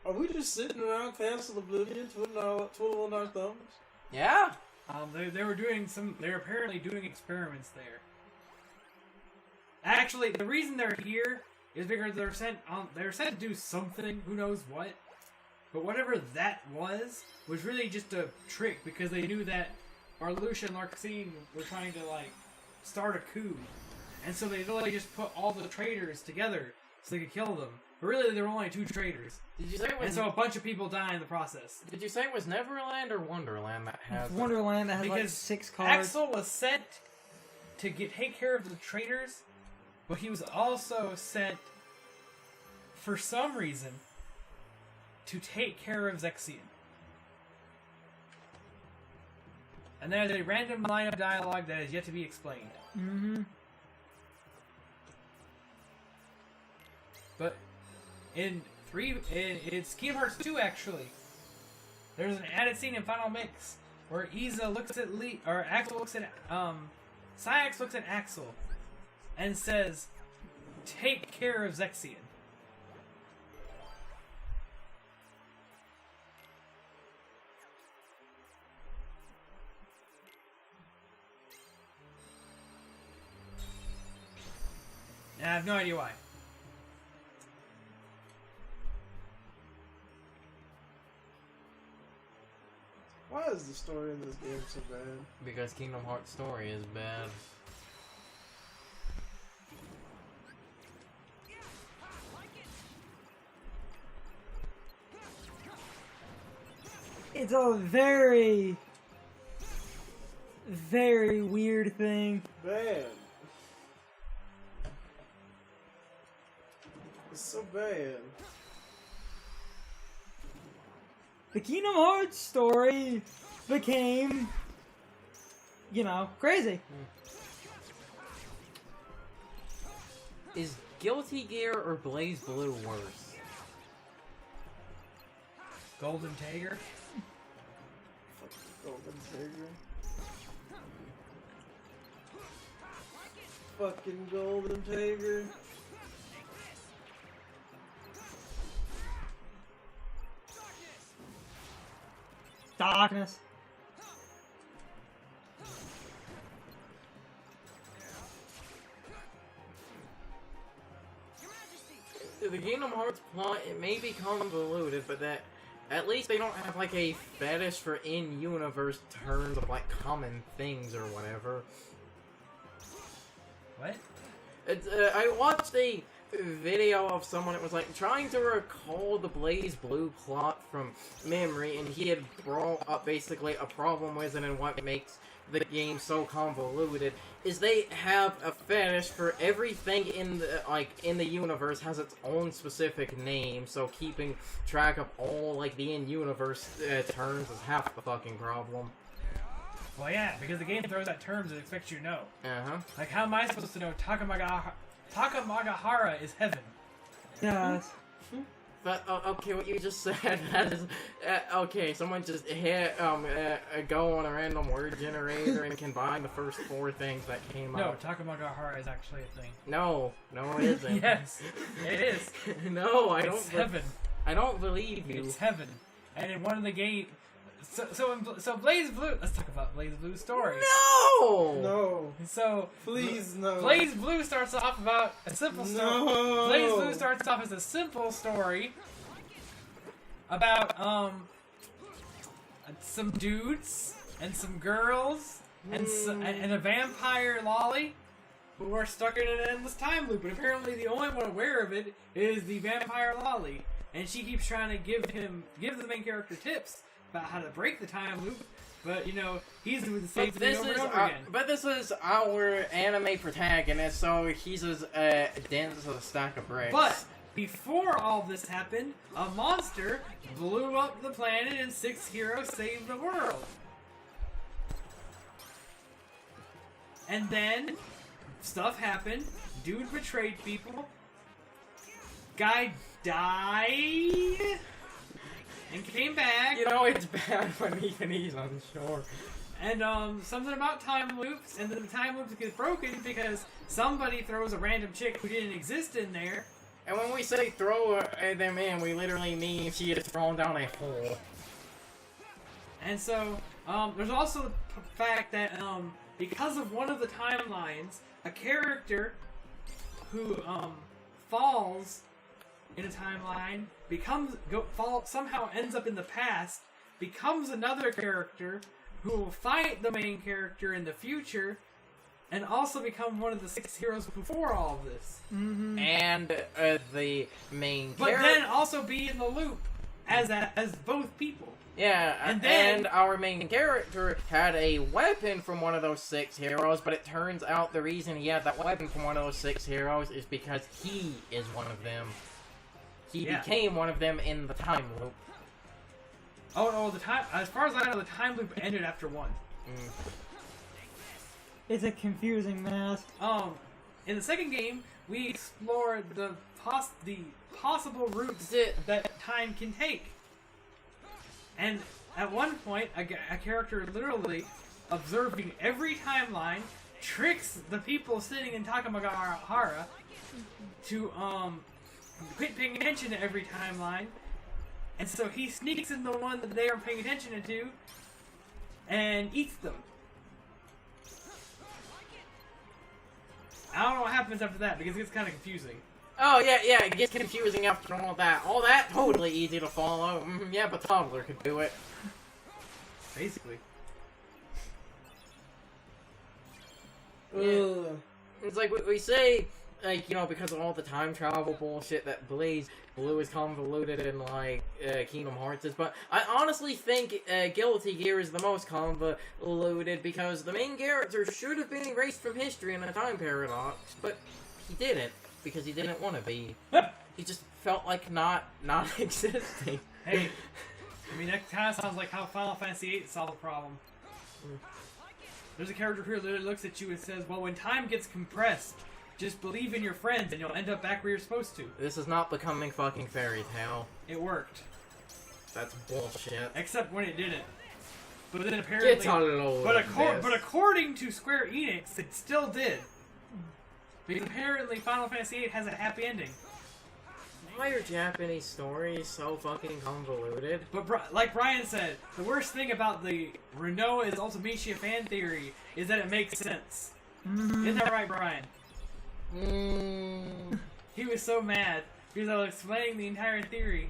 Are we just sitting around Castle Oblivion twiddling our thumbs? Yeah. They were doing some. They're apparently doing experiments there. Actually, the reason they're here is because they're sent to do something. Who knows what? But whatever that was really just a trick because they knew that Arlucia and Larxene were trying to start a coup, and so they literally just put all the traitors together so they could kill them. But really, there were only 2 traitors. Did you say it was? And so a bunch of people die in the process. Did you say it was Neverland or Wonderland that has? Wonderland that has because 6 cards. Axel was sent to take care of the traitors, but he was also sent for some reason to take care of Zexion. And there's a random line of dialogue that is yet to be explained. Mm-hmm. But in Kingdom Hearts 2, actually, there's an added scene in Final Mix where Axel looks at Sayax looks at Axel and says, "Take care of Zexion." And I have no idea why. Why is the story in this game so bad? Because Kingdom Hearts story is bad. It's a very, very weird thing. Bad. It's so bad. The Kingdom Hearts story became, crazy. Is Guilty Gear or Blaze Blue worse? Golden Tiger? Golden Tiger. Fucking Golden Tiger. Darkness. The Kingdom Hearts plot, it may be convoluted, but that at least they don't have a fetish for in-universe terms of common things or whatever. What? I watched a video of someone that was trying to recall the Blaze Blue plot from memory, and he had brought up basically a problem with it, and what makes the game so convoluted is they have a fetish for everything in the universe has its own specific name, so keeping track of all the in-universe terms is half the fucking problem. Well, yeah, because the game throws out terms it expects you to know. Uh-huh. How am I supposed to know Takamagahara is heaven? Yes. But, okay, what you just said, that is, okay, someone just hit, go on a random word generator and combine the first 4 things that came No, up. Takamagahara is actually a thing. No, it isn't. Yes, it is. No, It's heaven. I don't believe you. It's heaven. And in one of the game... So Blaze Blue... Let's talk about Blaze Blue's story. No! No. So... Please, no. Blaze Blue starts off about a simple story. No. Blaze Blue starts off as a simple story about, some dudes and some girls and a vampire lolly who are stuck in an endless time loop. And apparently the only one aware of it is the vampire lolly. And she keeps trying to give the main character tips about how to break the time loop, but he's doing the same thing over and over again. But this is our anime protagonist, so he's as dense as a stack of bricks. But before all this happened, a monster blew up the planet and 6 heroes saved the world. And then stuff happened. Dude betrayed people. Guy died. And came back. It's bad when even he's unsure. And something about time loops, and then the time loops get broken because somebody throws a random chick who didn't exist in there, And when we say throw them in, we literally mean she is thrown down a hole. And so, there's also the fact that, because of one of the timelines, a character who, falls in a timeline, somehow ends up in the past, becomes another character who will fight the main character in the future, and also become one of the 6 heroes before all of this. Mm-hmm. And the main But character... then also be in the loop as both people. Yeah, and our main character had a weapon from one of those 6 heroes, but it turns out the reason he had that weapon from one of those 6 heroes is because he is one of them. He became one of them in the time loop. Oh no, as far as I know, the time loop ended after 1. It's a confusing mess. In the second game, we explored the possible routes that time can take. And at one point, a character literally observing every timeline tricks the people sitting in Takamagahara to quit paying attention to every timeline, and so he sneaks in the one that they are paying attention to and eats them. I don't know what happens after that because it gets kind of confusing. Oh, yeah, it gets confusing after all that. All that, totally easy to follow. Yeah, but toddler could do it. Basically. Yeah. It's like we say, like, you know, because of all the time travel bullshit that Blaze Blue is convoluted in, like, Kingdom Hearts is, but I honestly think Guilty Gear is the most convoluted because the main character should have been erased from history in a time paradox, but he didn't. Because he didn't want to be. He just felt like not existing. Hey, I mean, that kind of sounds like how Final Fantasy VIII solved the problem. There's a character here that looks at you and says, well, when time gets compressed, just believe in your friends and you'll end up back where you're supposed to. This is not becoming fucking fairy tale. It worked. That's bullshit. Except when it didn't. But then apparently... Get a load but according to Square Enix, it still did. Because apparently Final Fantasy VIII has a happy ending. Why are Japanese stories so fucking convoluted? But like Brian said, the worst thing about the Renoa is Ultimecia fan theory is that it makes sense. Isn't that right, Brian? He was so mad because I was explaining the entire theory.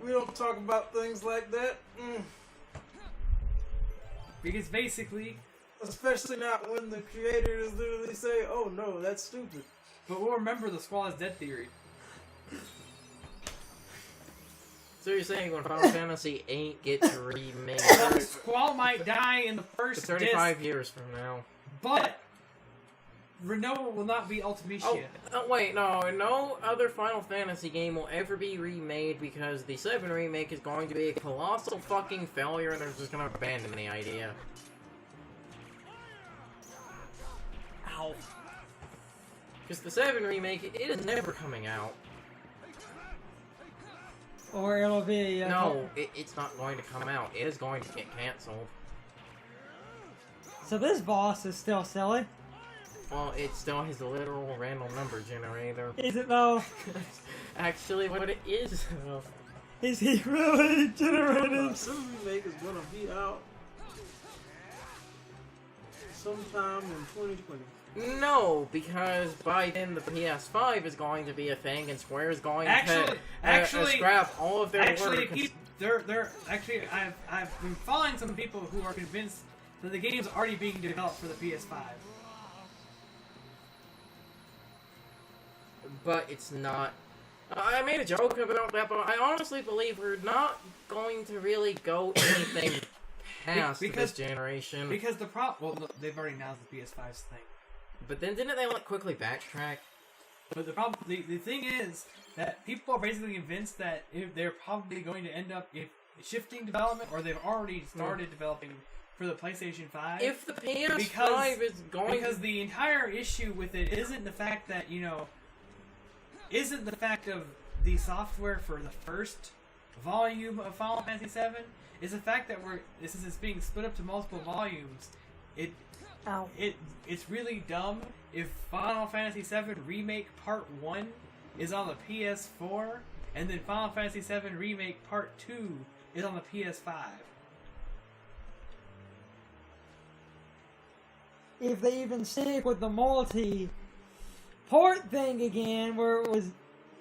We don't talk about things like that. Because basically... Especially not when the creators literally say, oh no, that's stupid. But we'll remember the Squall is dead theory. So you're saying when Final Fantasy VIII gets remade... Squall might die in the first 35 disc, years from now. but Renoa will not be Ultimecia. Oh, wait, no other Final Fantasy game will ever be remade because the 7 remake is going to be a colossal fucking failure and they're just gonna abandon the idea. Ow. Because the 7 remake, it is never coming out. Or it'll be... No, it's not going to come out. It is going to get cancelled. So this boss is still silly. Well, it still has a literal random number generator. Is it though? Actually, what it is, though. Is he really generated? Some remake is gonna be out sometime in 2020. No, because by then the PS5 is going to be a thing, and Square is going Actually, to scrap all of their work. I've been following some people who are convinced that the game's already being developed for the PS5. But it's not. I made a joke about that, but I honestly believe we're not going to really go anything past this generation. Because the problem, well, they've already announced the PS5's thing. But then didn't they quickly backtrack? But the problem, the thing is that people are basically convinced that if they're probably going to end up shifting development, or they've already started developing for the PlayStation 5. If the PS5 is going, because the entire issue with it isn't the fact that isn't the fact of the software for the first volume of Final Fantasy VII. It's the fact that since it's being split up to multiple volumes, Ow. It's really dumb if Final Fantasy VII Remake Part 1 is on the PS4, and then Final Fantasy VII Remake Part 2 is on the PS5. If they even stick with the multi-port thing again, where it was,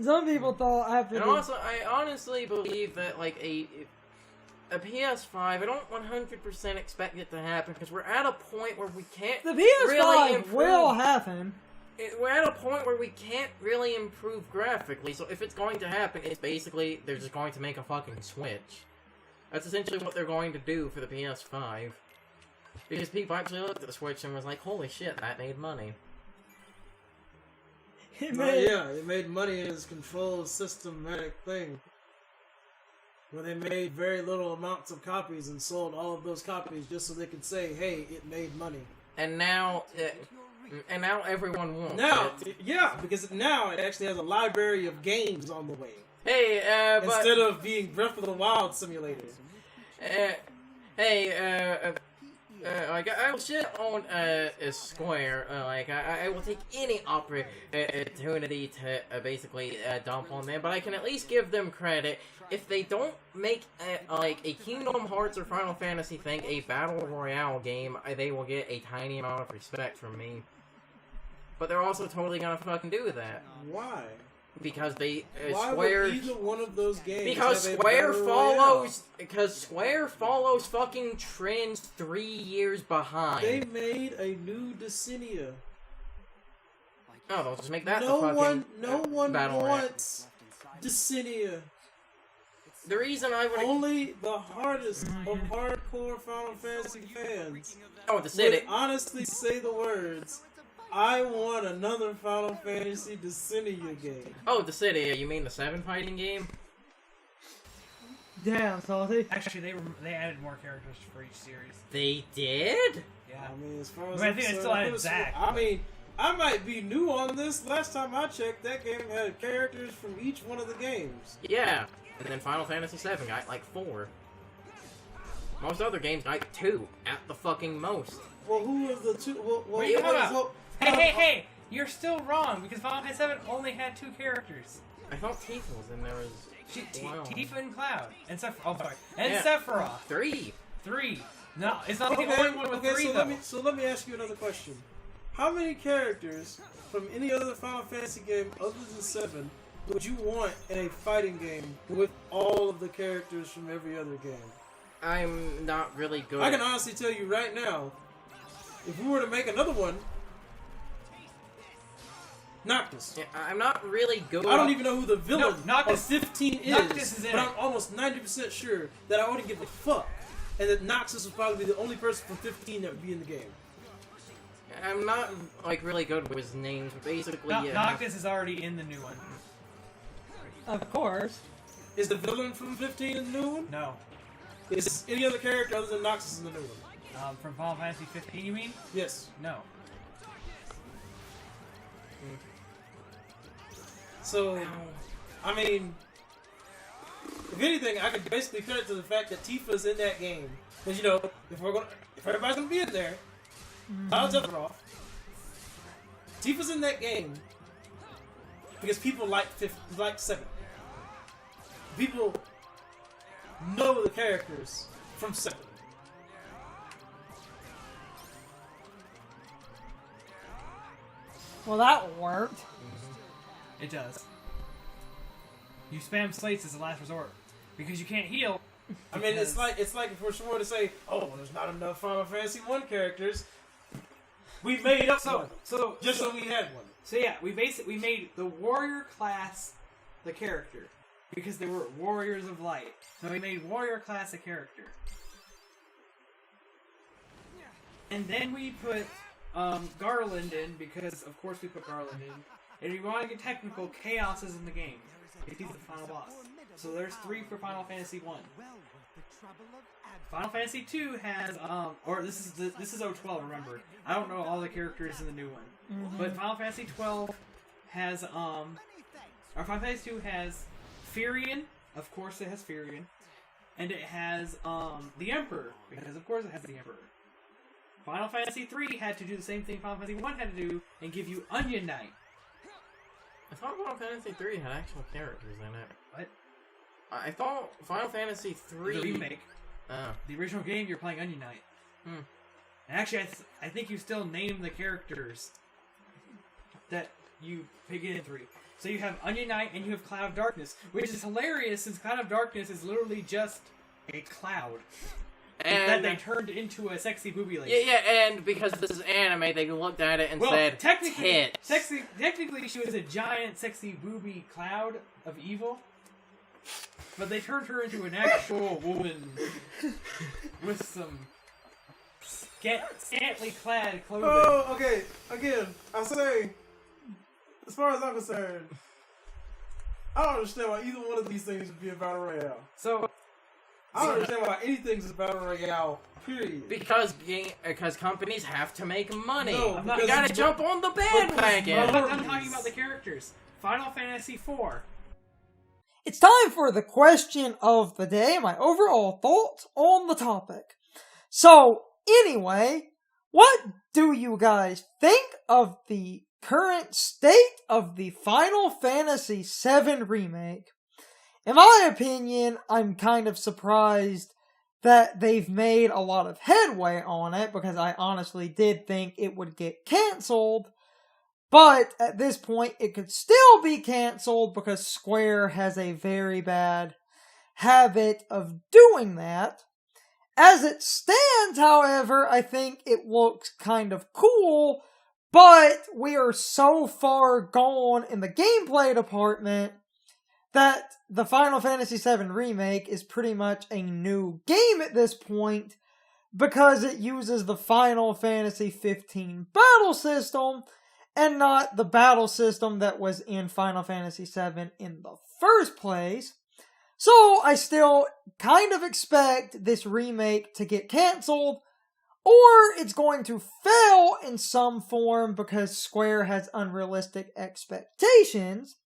some people thought after. And also, I honestly believe that like a PS5, I don't 100% expect it to happen because we're at a point where we can't. The PS5 really improve. will happen. We're at a point where we can't really improve graphically, so if it's going to happen, it's basically they're just going to make a fucking Switch. That's essentially what they're going to do for the PS5. Because people actually looked at the Switch and was like, holy shit, that made money. It It made money in its controlled systematic thing. Where they made very little amounts of copies and sold all of those copies just so they could say, hey, it made money. And now everyone wants Now, it. yeah, because now it actually has a library of games on the way. Hey, but... Instead of being Breath of the Wild simulator. Like, I will shit on, Square, like, I will take any opportunity to, basically, dump on them, but I can at least give them credit. If they don't make, like, a Kingdom Hearts or Final Fantasy thing a Battle Royale game, they will get a tiny amount of respect from me. But they're also totally gonna fucking do that. Why? Because they, Why Square... would either one of those games Because have a Square Battle follows... Because Square follows fucking trends 3 years behind. Royale? They made a new Dissidia. Oh, they'll just make that No the fucking one Battle Royale. wants Dissidia. The reason I would... Only the hardest of hardcore Final Fantasy fans Oh, would Dissidia. honestly say the words, I want another Final Fantasy Dissidia game. Oh, Dissidia. You mean the 7 fighting game? Damn, salty. Actually, they added more characters for each series. They did? Yeah. I mean, as far as I think I'm they concerned, still I added could've Zack, sworn- I mean, I might be new on this. Last time I checked, that game had characters from each one of the games. Yeah. And then Final Fantasy 7 got like 4. Most other games got 2 at the fucking most. Well, who was the two? Well, Wait, hold up. so- Hey! You're still wrong, because Final Fantasy VII only had 2 characters. I thought Tifa was in there as... Wow. Tifa and Cloud. And Sephiroth. And Yeah. Sephiroth. 3. 3. No, it's not the Okay, only one with 3, so though. let me ask you another question. How many characters from any other Final Fantasy game other than 7 would you want in a fighting game with all of the characters from every other game? I'm not really good. I can honestly tell you right now, if we were to make another one, Noctis. Yeah, I'm not really good. I don't even know who the villain Noctis- of 15 is, Noctis is in but it. I'm almost 90% sure that I wouldn't give a fuck, and that Noctis would probably be the only person from 15 that would be in the game. I'm not, like, really good with his names, but basically, yeah. Noctis is already in the new one. Of course. Is the villain from 15 in the new one? No. Is any other character other than Noctis in the new one? From Final Fantasy 15, you mean? Yes. No. So, I mean, if anything, I could basically credit to the fact that Tifa's in that game. Because, you know, if everybody's gonna be in there, Cloud's Sephiroth, Tifa's in that game because people like 7. People know the characters from 7. Well, that worked. It does. You spam slates as a last resort. Because you can't heal. I mean, it's like if we're sworn to say, oh, well, there's not enough Final Fantasy 1 characters. We made up one, so we had one. So yeah, we made the warrior class the character. Because they were warriors of light. So we made warrior class a character. And then we put Garland in, because of course we put Garland in. And if you want to get technical, Chaos is in the game. He's the final boss. So there's 3 for Final Fantasy 1. Final Fantasy 2 has or this is 012, remember. I don't know all the characters in the new one. But Final Fantasy 12 has or Final Fantasy 2 has Firion, of course it has Firion. And it has the Emperor, because of course it has the Emperor. Final Fantasy 3 had to do the same thing Final Fantasy 1 had to do and give you Onion Knight. I thought Final Fantasy 3 had actual characters in it. What? I thought Final Fantasy 3... The remake. Oh. The original game, you're playing Onion Knight. Hmm. And actually, I think you still name the characters that you pick in 3. So you have Onion Knight and you have Cloud of Darkness, which is hilarious since Cloud of Darkness is literally just a cloud. And that they turned into a sexy booby lady. Yeah, and because this is anime, they looked at it and said, technically, tits. technically she was a giant sexy booby cloud of evil, but they turned her into an actual woman with some scantily clad clothing. Oh, okay. Again, I say, as far as I'm concerned, I don't understand why either one of these things would be a battle royale. So, I don't understand why anything's a battle royale. Period. Because companies have to make money. No, you gotta jump on the bandwagon. I'm talking about the characters. Final Fantasy IV. It's time for the question of the day, my overall thoughts on the topic. So, anyway, what do you guys think of the current state of the Final Fantasy VII Remake? In my opinion, I'm kind of surprised that they've made a lot of headway on it, because I honestly did think it would get cancelled. But at this point, it could still be cancelled because Square has a very bad habit of doing that. As it stands, however, I think it looks kind of cool, but we are so far gone in the gameplay department that the Final Fantasy VII Remake is pretty much a new game at this point, because it uses the Final Fantasy 15 battle system, and not the battle system that was in Final Fantasy VII in the first place. So I still kind of expect this remake to get cancelled, or it's going to fail in some form because Square has unrealistic expectations.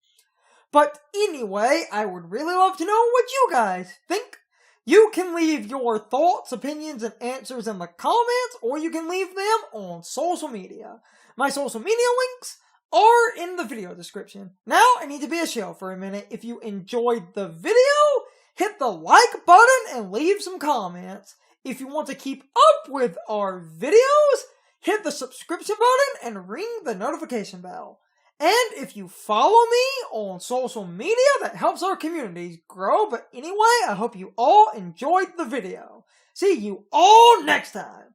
But anyway, I would really love to know what you guys think. You can leave your thoughts, opinions, and answers in the comments, or you can leave them on social media. My social media links are in the video description. Now, I need to be a shill for a minute. If you enjoyed the video, hit the like button and leave some comments. If you want to keep up with our videos, hit the subscription button and ring the notification bell. And if you follow me on social media, that helps our communities grow. But anyway, I hope you all enjoyed the video. See you all next time.